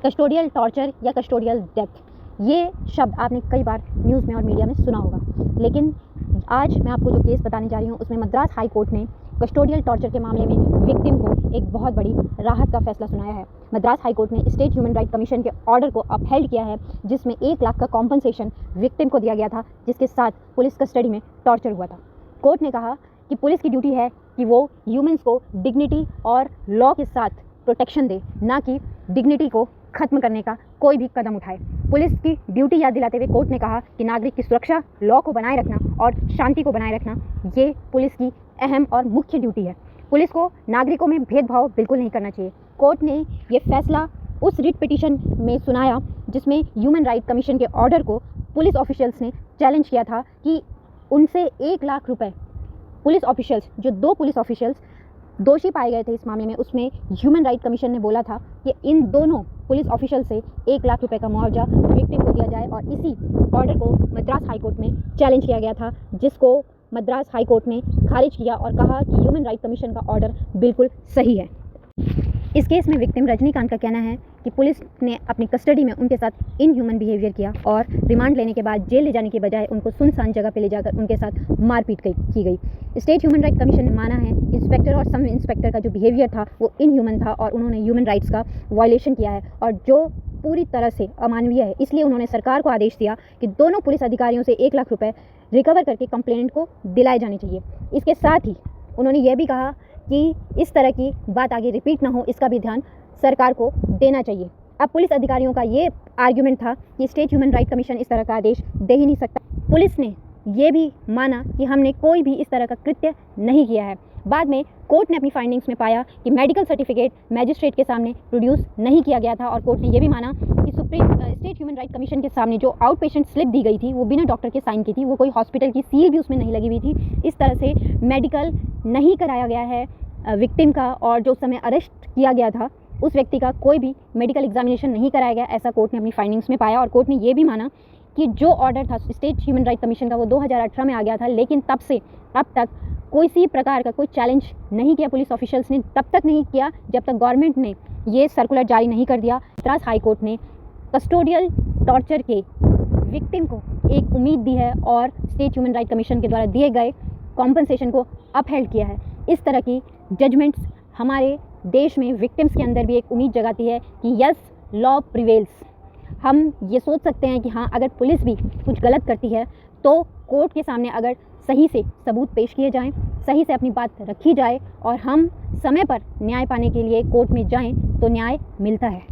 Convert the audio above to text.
Custodial torture या custodial death, ये शब्द आपने कई बार न्यूज़ में और मीडिया में सुना होगा। लेकिन आज मैं आपको जो केस बताने जा रही हूँ उसमें मद्रास हाई कोर्ट ने कस्टोडियल टॉर्चर के मामले में विक्टिम को एक बहुत बड़ी राहत का फैसला सुनाया है। मद्रास हाई कोर्ट ने स्टेट ह्यूमन राइट कमीशन के ऑर्डर को अपहेल्ड किया है, जिसमें 1 लाख का कॉम्पनसेशन विक्टिम को दिया गया था, जिसके साथ पुलिस कस्टडी में टॉर्चर हुआ था। कोर्ट ने कहा कि पुलिस की ड्यूटी है कि वो ह्यूमन्स को डिग्निटी और लॉ के साथ प्रोटेक्शन दे, ना कि डिग्निटी को खत्म करने का कोई भी कदम उठाए। पुलिस की ड्यूटी याद दिलाते हुए कोर्ट ने कहा कि नागरिक की सुरक्षा, लॉ को बनाए रखना और शांति को बनाए रखना ये पुलिस की अहम और मुख्य ड्यूटी है। पुलिस को नागरिकों में भेदभाव बिल्कुल नहीं करना चाहिए। कोर्ट ने ये फैसला उस रिट पिटीशन में सुनाया जिसमें ह्यूमन राइट कमीशन के ऑर्डर को पुलिस ऑफिशियल्स ने चैलेंज किया था कि उनसे 1 लाख रुपए पुलिस ऑफिशियल्स, जो 2 पुलिस ऑफिशियल्स दोषी पाए गए थे इस मामले में, उसमें ह्यूमन राइट कमीशन ने बोला था कि इन दोनों पुलिस ऑफिशियल से 1 लाख रुपए का मुआवजा विक्टिम को दिया जाए, और इसी ऑर्डर को मद्रास हाई कोर्ट में चैलेंज किया गया था, जिसको मद्रास हाई कोर्ट ने खारिज किया और कहा कि ह्यूमन राइट कमीशन का ऑर्डर बिल्कुल सही है। इस केस में विक्टिम रजनीकांत का कहना है कि पुलिस ने अपनी कस्टडी में उनके साथ इनह्यूमन बिहेवियर किया और रिमांड लेने के बाद जेल ले जाने के बजाय उनको सुनसान जगह पे ले जाकर उनके साथ मारपीट की गई। स्टेट ह्यूमन राइट कमीशन ने माना है इंस्पेक्टर और सब इंस्पेक्टर का जो बिहेवियर था वो इनह्यूमन था और उन्होंने ह्यूमन राइट्स का वायलेशन किया है और जो पूरी तरह से अमानवीय है। इसलिए उन्होंने सरकार को आदेश दिया कि दोनों पुलिस अधिकारियों से 1 लाख रुपये रिकवर करके कंप्लेंट को दिलाए जाने चाहिए। इसके साथ ही उन्होंने ये भी कहा कि इस तरह की बात आगे रिपीट ना हो, इसका भी ध्यान सरकार को देना चाहिए। अब पुलिस अधिकारियों का ये आर्ग्यूमेंट था कि स्टेट ह्यूमन राइट कमीशन इस तरह का आदेश दे ही नहीं सकता। पुलिस ने ये भी माना कि हमने कोई भी इस तरह का कृत्य नहीं किया है। बाद में कोर्ट ने अपनी फाइंडिंग्स में पाया कि मेडिकल सर्टिफिकेट मैजिस्ट्रेट के सामने प्रोड्यूस नहीं किया गया था, और कोर्ट ने ये भी माना कि स्टेट ह्यूमन राइट कमीशन के सामने जो आउट पेशेंट स्लिप दी गई थी वो बिना डॉक्टर के साइन की थी, वो कोई हॉस्पिटल की सील भी उसमें नहीं लगी हुई थी। इस तरह से मेडिकल नहीं कराया गया है विक्टिम का, और जो उस समय अरेस्ट किया गया था उस व्यक्ति का कोई भी मेडिकल एग्जामिनेशन नहीं कराया गया, ऐसा कोर्ट ने अपनी फाइंडिंग्स में पाया। और कोर्ट ने ये भी माना कि जो ऑर्डर था स्टेट ह्यूमन राइट कमीशन का वो 2018 में आ गया था, लेकिन तब से अब तक किसी प्रकार का कोई चैलेंज नहीं किया पुलिस ऑफिशियल्स ने, तब तक नहीं किया जब तक गवर्नमेंट ने ये सर्कुलर जारी नहीं कर दिया। मद्रास हाई कोर्ट ने कस्टोडियल टॉर्चर के विक्टिम को एक उम्मीद दी है और स्टेट ह्यूमन राइट कमीशन के द्वारा दिए गए कॉम्पनसेशन को अपहेल्ड किया है। इस तरह की जजमेंट्स हमारे देश में विक्टिम्स के अंदर भी एक उम्मीद जगाती है कि यस, लॉ प्रिवेल्स। हम ये सोच सकते हैं कि हाँ, अगर पुलिस भी कुछ गलत करती है तो कोर्ट के सामने अगर सही से सबूत पेश किए जाएं, सही से अपनी बात रखी जाए और हम समय पर न्याय पाने के लिए कोर्ट में जाएं तो न्याय मिलता है।